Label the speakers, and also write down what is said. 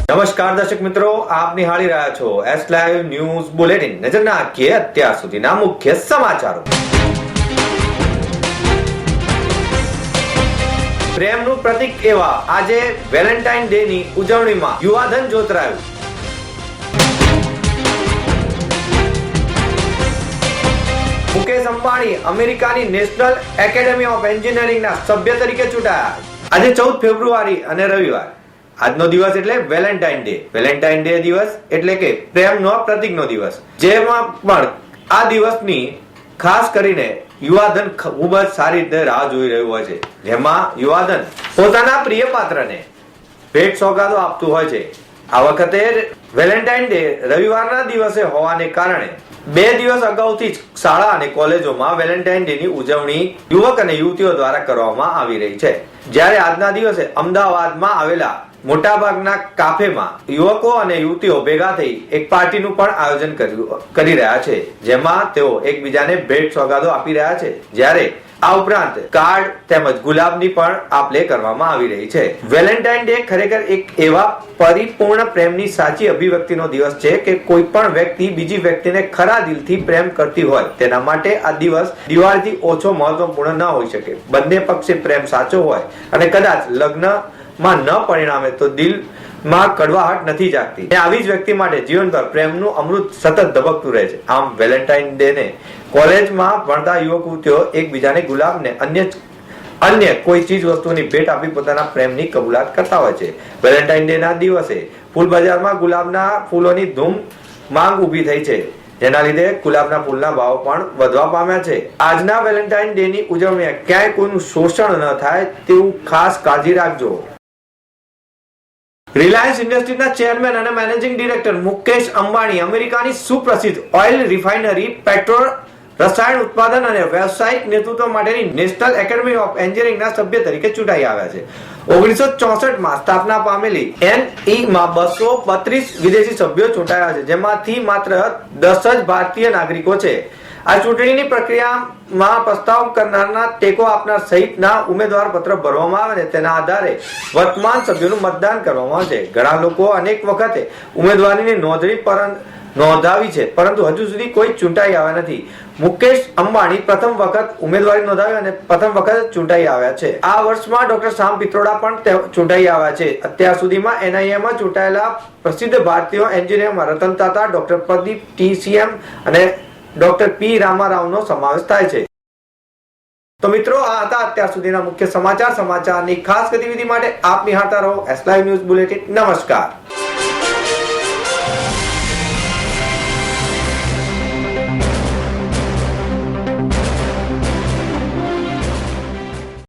Speaker 1: નમસ્કાર દર્શક મિત્રો, આપ નિહાળી રહ્યા છો એસ લાઈવ ન્યૂઝ બુલેટિન. નજર નાખીએ અત્યાર સુધીના મુખ્ય સમાચારો. પ્રેમનું પ્રતીક એવા આજે વેલેન્ટાઇન ડે ની ઉજવણીમાં યુવાધન જોતરાયું. મુકેશ અંબાણી અમેરિકાની નેશનલ એકેડેમી ઓફ એન્જિનિયરિંગના સભ્ય તરીકે ચૂંટાયા. આજે 14 ફેબ્રુઆરી અને રવિવાર. આજનો દિવસ એટલે વેલેન્ટાઇન ડે. વેલેન્ટાઇન ડે દિવસ એટલે કે પ્રેમનો પ્રતીકનો દિવસ, જેમાં પણ આ દિવસની ખાસ કરીને યુવાધન ખૂબ જ સારી રીતે રાહ જોઈ રહ્યું હોય છે, જેમાં યુવાધન પોતાના પ્રિય પાત્રને ભેટ સોગાદો આપતું હોય છે. આ વખતે વેલેન્ટાઇન ડે રવિવારના દિવસે હોવાને કારણે 2 દિવસ અગાઉથી જ શાળા અને કોલેજોમાં વેલેન્ટાઇન ડે ની ઉજવણી યુવક અને યુવતીઓ દ્વારા કરવામાં આવી રહી છે. જ્યારે આજના દિવસે અમદાવાદમાં આવેલા મોટાભાગના કાફેમાં યુવકો અને યુવતીઓ ભેગા થઈ એક પાર્ટીનું પણ આયોજન કરી રહ્યા છે, જેમાં તેઓ એકબીજાને ભેટ સોગાદો આપી રહ્યા છે. જ્યારે આ ઉપરાંત કાર્ડ તેમજ ગુલાબની પણ આપ-લે કરવામાં આવી રહી છે. વેલેન્ટાઇન ડે ખરેખર એક એવા પરિપૂર્ણ પ્રેમની સાચી અભિવ્યક્તિનો દિવસ છે કે કોઈ પણ વ્યક્તિ બીજી વ્યક્તિને ખરા દિલથી પ્રેમ કરતી હોય તેના માટે આ દિવસ દિવાળીથી ઓછો મહત્વપૂર્ણ ન હોઈ શકે. બંને પક્ષે પ્રેમ સાચો હોય અને કદાચ લગ્નમાં ન પરિણામે તો દિલમાં કડવાહટ નથી જાગતી. આવી જ વ્યક્તિ માટે જીવનભર પ્રેમનું અમૃત સતત ધબકતું રહે છે. આમ વેલેન્ટાઇન ડે ને કોલેજમાં ભણતા યુવક યુવતીઓ એકબીજાને ગુલાબને અન્ય કોઈ ચીજ વસ્તુની ભેટ આપી પોતાના પ્રેમની કબૂલાત કરતા હોય છે. વેલેન્ટાઇન ડે ના દિવસે ફૂલ બજારમાં ગુલાબના ફૂલોની ધૂમ માંગ ઊભી થઈ છે, જેના લીધે ગુલાબના ફૂલના ભાવ પણ વધવા પામ્યા છે. આજના વેલેન્ટાઇન ડે ની ઉજવણીમાં ક્યાંય કોઈનું શોષણ ન થાય તેવું ખાસ કાળજી રાખજો. રિલાયન્સ ઇન્ડસ્ટ્રીઝના ચેરમેન અને મેનેજિંગ ડિરેક્ટર મુકેશ અંબાણી અમેરિકાની સુપ્રસિદ્ધ ઓઇલ રિફાઇનરી, પેટ્રોલ, રસાયણ ઉત્પાદન અને વ્યવસાયિક નેતૃત્વ માટેની નેશનલ એકેડેમી ઓફ એન્જિનિયરિંગના સભ્ય તરીકે ચૂંટાઈ આવ્યા છે. 1964માં સ્થાપના પામેલી NE-માં 232 વિદેશી સભ્યો ચૂંટાયા છે, જેમાંથી માત્ર 10 જ ભારતીય નાગરિકો છે. આ ચૂંટણીની પ્રક્રિયામાં પ્રસ્તાવ કરનારના, ટેકો આપનાર સહિતના ઉમેદવાર પત્ર ભરવામાં આવે અને તેના આધારે વર્તમાન સભ્યોનું મતદાન કરવામાં આવે છે. ઘણા લોકો અનેક વખતે ઉમેદવારીની નોંધાવી છે, પરંતુ હજુ સુધી કોઈ ચૂંટાઈ આવ્યા નથી. મુકેશ અંબાણી પ્રથમ વખત ઉમેદવારી નોંધાવી અને પ્રથમ વખત ચૂંટાઈ આવ્યા છે. આ વર્ષમાં ડોક્ટર શ્યામ પિત્રોડા પણ ચૂંટાઈ આવ્યા છે. અત્યાર સુધીમાં NIA-માં ચૂંટાયેલા પ્રસિદ્ધ ભારતીય એન્જિનિયરમાં રતન ટાટા, ડોક્ટર પ્રદીપ TCM અને ડોક્ટર P રામારાવનો સમાવેશ થાય છે. તો મિત્રો, આ હતા અત્યાર સુધીના મુખ્ય સમાચારની ખાસ ગતિવિધિ માટે આપ નિહાળતા રહો એસ લાઈવ ન્યૂઝ બુલેટિન. નમસ્કાર.